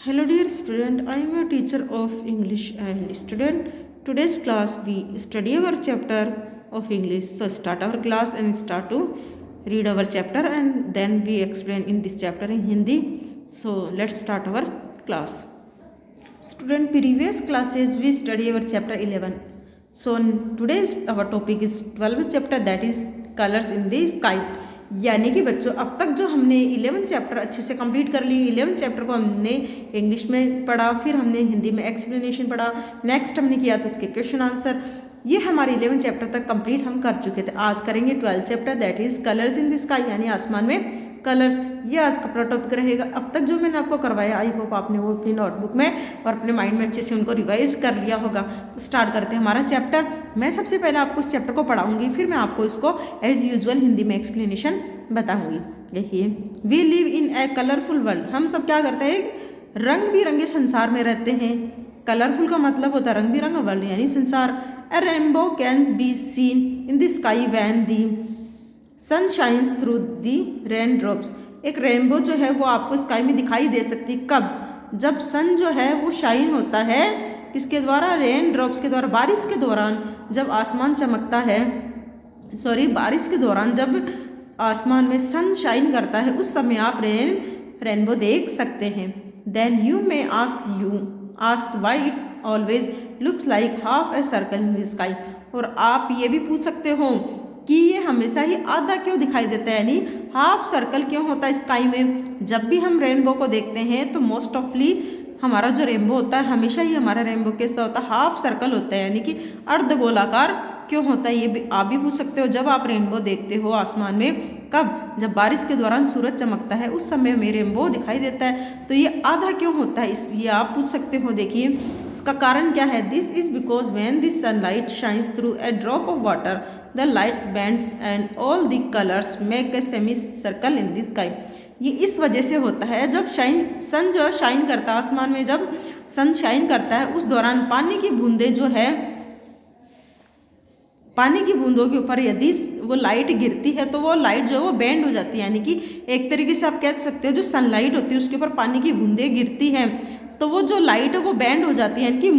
Hello dear student, I am your teacher of English and student. Today's class we study our chapter of English. So start our class and start to read our chapter and then we explain in this chapter in Hindi. So let's start our class. Student, previous classes we study our chapter 11. So today's our topic is 12th chapter, that is colors in the sky. यानी कि बच्चों अब तक जो हमने 11 chapter अच्छे से complete कर ली। 11 चैप्टर को हमने इंग्लिश में पढ़ा, फिर हमने हिंदी में एक्सप्लेनेशन पढ़ा, नेक्स्ट हमने किया था इसके क्वेश्चन आंसर। ये हमारे 11 चैप्टर तक कंप्लीट हम कर चुके थे। आज करेंगे 12 chapter, that is colours in the sky, यानी आसमान में कलर्स। ये आज का टॉपिक रहेगा। अब तक जो मैंने आपको करवाया, आई होप आपने वो अपनी नोटबुक में और अपने माइंड में अच्छे से उनको रिवाइज कर लिया होगा। तो स्टार्ट करते हैं हमारा चैप्टर। मैं सबसे पहले आपको इस चैप्टर को पढ़ाऊंगी, फिर मैं आपको इसको एज यूजुअल हिंदी में एक्सप्लेनेशन बताऊंगी। देखिए, we live in a colourful world. हम सब क्या करते हैं, रंग बिरंगे संसार में रहते हैं। कलरफुल का मतलब होता है रंग बिरंगा वर्ल्ड यानी संसार। A rainbow can be seen in the sky when the sun shines through the rain drops. एक रेनबो जो है वो आपको स्काई में दिखाई दे सकती है कब, जब सन जो है वो शाइन होता है किसके द्वारा, रेन ड्रॉप्स के द्वारा, बारिश के दौरान जब आसमान चमकता है, बारिश के दौरान जब आसमान में सन शाइन करता है उस समय आप रेनबो देख सकते हैं। Then you may ask why it always looks like half a circle in the sky. और आप ये भी पूछ सकते हो कि ये हमेशा ही आधा क्यों दिखाई देता है, यानी हाफ सर्कल क्यों होता है स्काई में। जब भी हम रेनबो को देखते हैं तो मोस्ट ऑफली हमारा जो रेनबो होता है, हमेशा ही हमारा रेनबो कैसा होता है, हाफ सर्कल होता है, यानी कि अर्धगोलाकार क्यों होता है। ये भी आप भी पूछ सकते हो। जब आप रेनबो देखते हो आसमान में, कब, जब बारिश के दौरान सूरज चमकता है उस समय में रेनबो दिखाई देता है। तो ये आधा क्यों होता है, इसलिए आप पूछ सकते हो। देखिए, इसका कारण क्या है। This is because when this sunlight shines through a drop of water the light bands and all the colours make a semi circle in the sky. ये इस वजह से होता है, जब सन जो शाइन करता है आसमान में, जब सन शाइन करता है उस दौरान पानी की बूंदें जो है, पानी की बूंदों के ऊपर यदि वो लाइट गिरती है तो वो लाइट जो है वो बैंड हो जाती है। यानी कि एक तरीके से आप कह सकते हो जो सनलाइट होती है उसके ऊपर पानी की बूंदें गिरती हैं तो वो जो लाइट है वो बैंड हो जाती है, यानी कि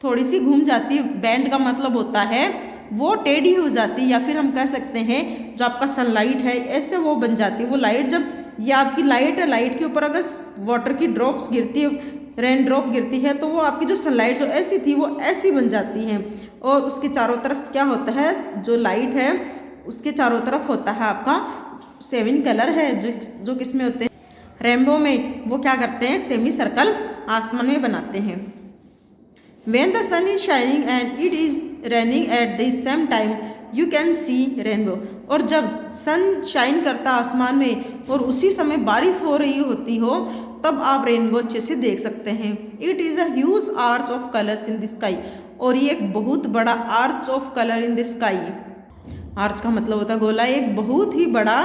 थोड़ी सी घूम जाती है। बैंड का मतलब होता है वो टेढ़ी हो जाती है, या फिर हम कह सकते हैं जो आपका सनलाइट है ऐसे वो बन जाती है। वो लाइट जब, ये आपकी लाइट है, लाइट के ऊपर अगर वाटर की ड्रॉप्स गिरती है, रेन ड्रॉप गिरती है, तो वो आपकी जो सनलाइट जो ऐसी थी वो ऐसी बन जाती है। और उसके चारों तरफ क्या होता है, जो लाइट है उसके चारों तरफ होता है आपका 7 कलर है जो किस में होते हैं, रेनबो में। वो क्या करते हैं, सेमी सर्कल आसमान में बनाते हैं। When the sun is shining and it is raining at the same time, you can see rainbow। और जब सन शाइन करता आसमान में और उसी समय बारिश हो रही होती हो तब आप रेनबो अच्छे से देख सकते हैं। It is a huge arch of colours in the sky. और ये एक बहुत बड़ा arch of colour in the sky. Arch का मतलब होता है गोला। एक बहुत ही बड़ा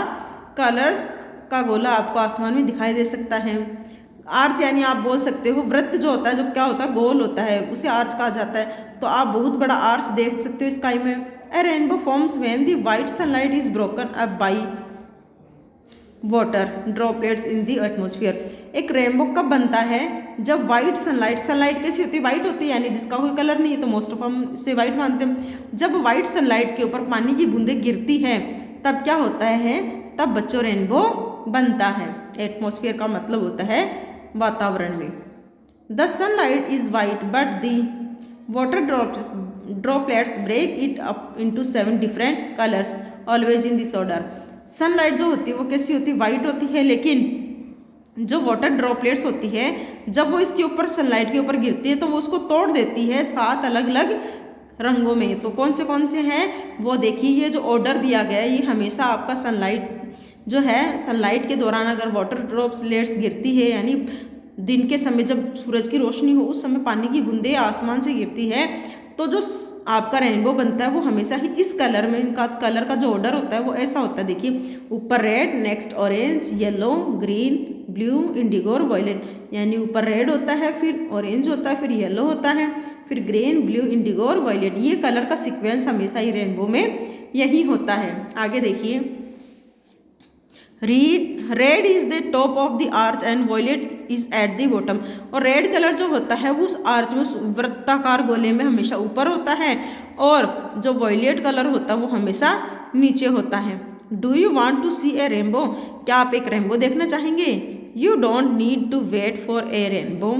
कलर्स का गोला आपको आसमान में दिखाई दे सकता है। आर्च यानी आप बोल सकते हो वृत्त जो होता है, जो क्या होता है, गोल होता है, उसे आर्च कहा जाता है। तो आप बहुत बड़ा आर्च देख सकते हो स्काई में। A rainbow forms when the white sunlight is broken up by water droplets in the atmosphere. एक रेनबो कब बनता है, जब वाइट सनलाइट कैसी होती है, वाइट होती है, यानी जिसका कोई कलर नहीं है तो मोस्ट ऑफ हम इसे वाइट मानते हैं। जब वाइट सनलाइट के ऊपर पानी की बूंदें गिरती हैं तब क्या होता है, तब बच्चों रेनबो बनता है। एटमोसफियर का मतलब होता है वातावरण में। The sunlight is white but the water droplets break it up into 7 different colours always in this order. Sunlight जो होती है वो कैसी होती है, वाइट होती है, लेकिन जो वाटर ड्रॉपलेट्स होती है जब वो इसके ऊपर सनलाइट के ऊपर गिरती है तो वो उसको तोड़ देती है 7 अलग अलग रंगों में। तो कौन से हैं वो देखिए। ये जो ऑर्डर दिया गया है ये हमेशा आपका सनलाइट जो है, सनलाइट के दौरान अगर वाटर ड्रॉपलेट्स गिरती है, यानी दिन के समय जब सूरज की रोशनी हो उस समय पानी की बूंदें आसमान से गिरती है तो जो आपका रेनबो बनता है वो हमेशा ही इस कलर में, इनका कलर का जो ऑर्डर होता है वो ऐसा होता है। देखिए, ऊपर red, next orange, yellow, green, blue, indigo और वॉयलेट। यानी ऊपर रेड होता है, फिर ऑरेंज होता है, फिर येलो होता है, फिर ग्रीन, ब्लू, इंडिगो और वॉयलेट। ये कलर का सिक्वेंस हमेशा ही रेनबो में यही होता है। आगे देखिए, red is the top of the arch and violet is at the bottom. और रेड कलर जो होता है वो उस आर्च में, उस वृत्ताकार गोले में हमेशा ऊपर होता है, और जो वॉयलेट कलर होता है वो हमेशा नीचे होता है। Do you want to see a rainbow? क्या आप एक रेनबो देखना चाहेंगे? You don't need to wait for a rainbow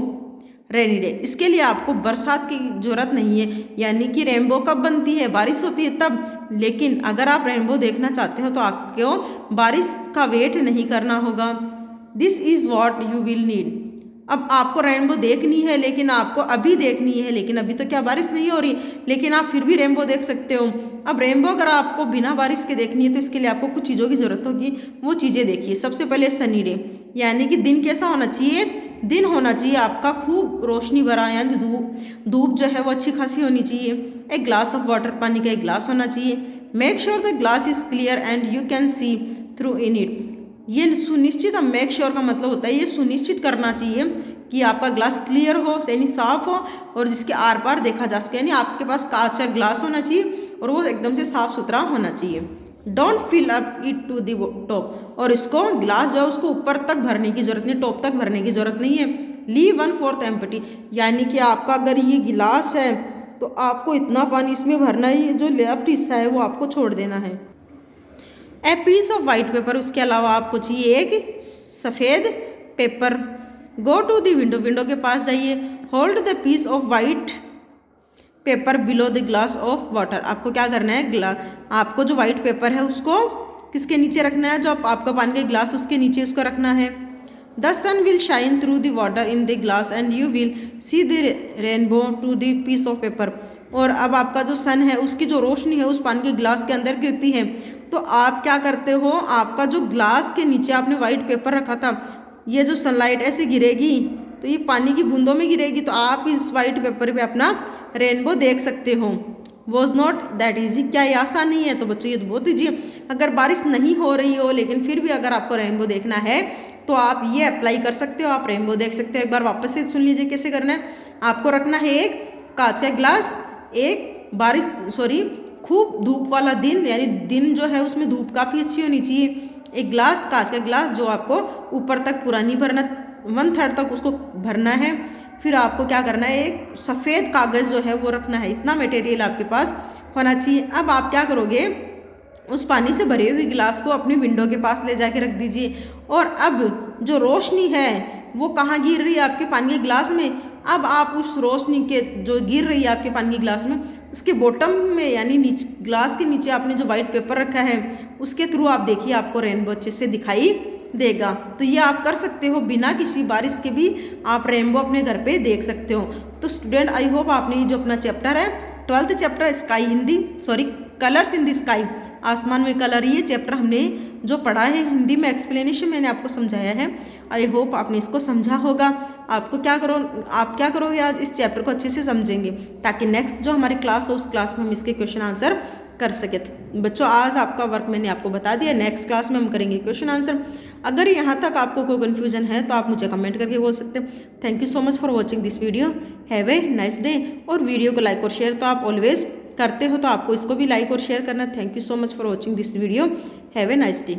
rainy day. इसके लिए आपको बरसात की जरूरत नहीं है, यानी कि रेनबो कब बनती है? बारिश होती है तब। लेकिन अगर आप रेनबो देखना चाहते हो तो आपको बारिश का वेट नहीं करना होगा। This is what you will need. अब आपको रेनबो देखनी है, लेकिन आपको अभी देखनी है, लेकिन अभी तो क्या बारिश नहीं हो रही, लेकिन आप फिर भी रेनबो देख सकते हो। अब रेनबो अगर आपको बिना बारिश के देखनी है तो इसके लिए आपको कुछ चीज़ों की ज़रूरत होगी। वो चीज़ें देखिए। सबसे पहले सनी डे, यानी कि दिन कैसा होना चाहिए? दिन होना चाहिए आपका खूब रोशनी भरा, यानी धूप जो है वो अच्छी खासी होनी चाहिए। एक ग्लास ऑफ वाटर, पानी का एक ग्लास होना चाहिए। Make sure the glass is clear and you can see through in it. ये सुनिश्चित, मेक श्योर का मतलब होता है ये सुनिश्चित करना चाहिए कि आपका ग्लास क्लियर हो, यानी साफ हो, और जिसके आर पार देखा जा सके। यानी आपके पास कांच का ग्लास होना चाहिए और वो एकदम से साफ सुथरा होना चाहिए। Don't fill up it to the top. और इसको ग्लास जो है उसको ऊपर तक भरने की जरूरत नहीं, टॉप तक भरने की जरूरत नहीं है। लीव 1/4 एम्प्टी, यानी कि आपका अगर ये गिलास है तो आपको इतना पानी इसमें भरना ही, जो लेफ्ट हिस्सा है वो आपको छोड़ देना है। A piece of white paper, उसके अलावा आपको चाहिए एक सफ़ेद पेपर। Go to the window, window के पास जाइए। Hold the piece of white paper below the glass of water. आपको क्या करना है? आपको जो वाइट पेपर है उसको किसके नीचे रखना है? जो आपका पानी का ग्लास उसके नीचे उसको रखना है। The sun will shine through the water in the glass and you will see the rainbow to the piece of paper. और अब आपका जो सन है उसकी जो रोशनी है उस पानी के ग्लास के अंदर गिरती है, तो आप क्या करते हो? आपका जो ग्लास के नीचे आपने वाइट पेपर रखा था, ये जो सनलाइट ऐसे गिरेगी तो ये पानी की बूंदों में गिरेगी, तो आप इस वाइट पेपर पे अपना रेनबो देख सकते हो। वॉज नॉट दैट ईजी, क्या ये आसान नहीं है? तो बच्चों ये तो बहुत ईजी है। अगर बारिश नहीं हो रही हो लेकिन फिर भी अगर आपको रेनबो देखना है तो आप ये अप्लाई कर सकते हो, आप रेनबो देख सकते हो। एक बार वापस से सुन लीजिए कैसे करना है। आपको रखना है एक कांच का ग्लास, खूब धूप वाला दिन, यानी दिन जो है उसमें धूप काफ़ी अच्छी होनी चाहिए। एक ग्लास, कांच का ग्लास, जो आपको ऊपर तक पूरा नहीं भरना, 1/3 तक उसको भरना है। फिर आपको क्या करना है? एक सफ़ेद कागज़ जो है वो रखना है। इतना मटेरियल आपके पास होना चाहिए। अब आप क्या करोगे? उस पानी से भरे हुए गिलास को अपनी विंडो के पास ले जाके रख दीजिए। और अब जो रोशनी है वो कहाँ गिर रही है? आपके पानी के गिलास में। अब आप उस रोशनी के जो गिर रही है आपके पानी के गिलास में, उसके बॉटम में, यानी नीचे ग्लास के नीचे आपने जो वाइट पेपर रखा है उसके थ्रू आप देखिए, आपको रेनबो अच्छे से दिखाई देगा। तो ये आप कर सकते हो, बिना किसी बारिश के भी आप रेनबो अपने घर पे देख सकते हो। तो स्टूडेंट, आई होप आपने जो अपना चैप्टर है 12th chapter colours in the sky, आसमान में कलर, ये चैप्टर हमने जो पढ़ा है हिंदी में एक्सप्लेनेशन मैंने आपको समझाया है। आई होप आपने इसको समझा होगा। आप क्या करोगे? आज इस चैप्टर को अच्छे से समझेंगे ताकि नेक्स्ट जो हमारी क्लास हो उस क्लास में हम इसके क्वेश्चन आंसर कर सके। बच्चों, आज आपका वर्क मैंने आपको बता दिया, नेक्स्ट क्लास में हम करेंगे क्वेश्चन आंसर। अगर यहाँ तक आपको कोई कन्फ्यूजन है तो आप मुझे कमेंट करके बोल सकते हैं। Thank you so much for watching this video. Have a nice day. और वीडियो को लाइक और शेयर तो आप ऑलवेज करते हो, तो आपको इसको भी लाइक और शेयर करना। Thank you so much for watching this video. Have a nice day.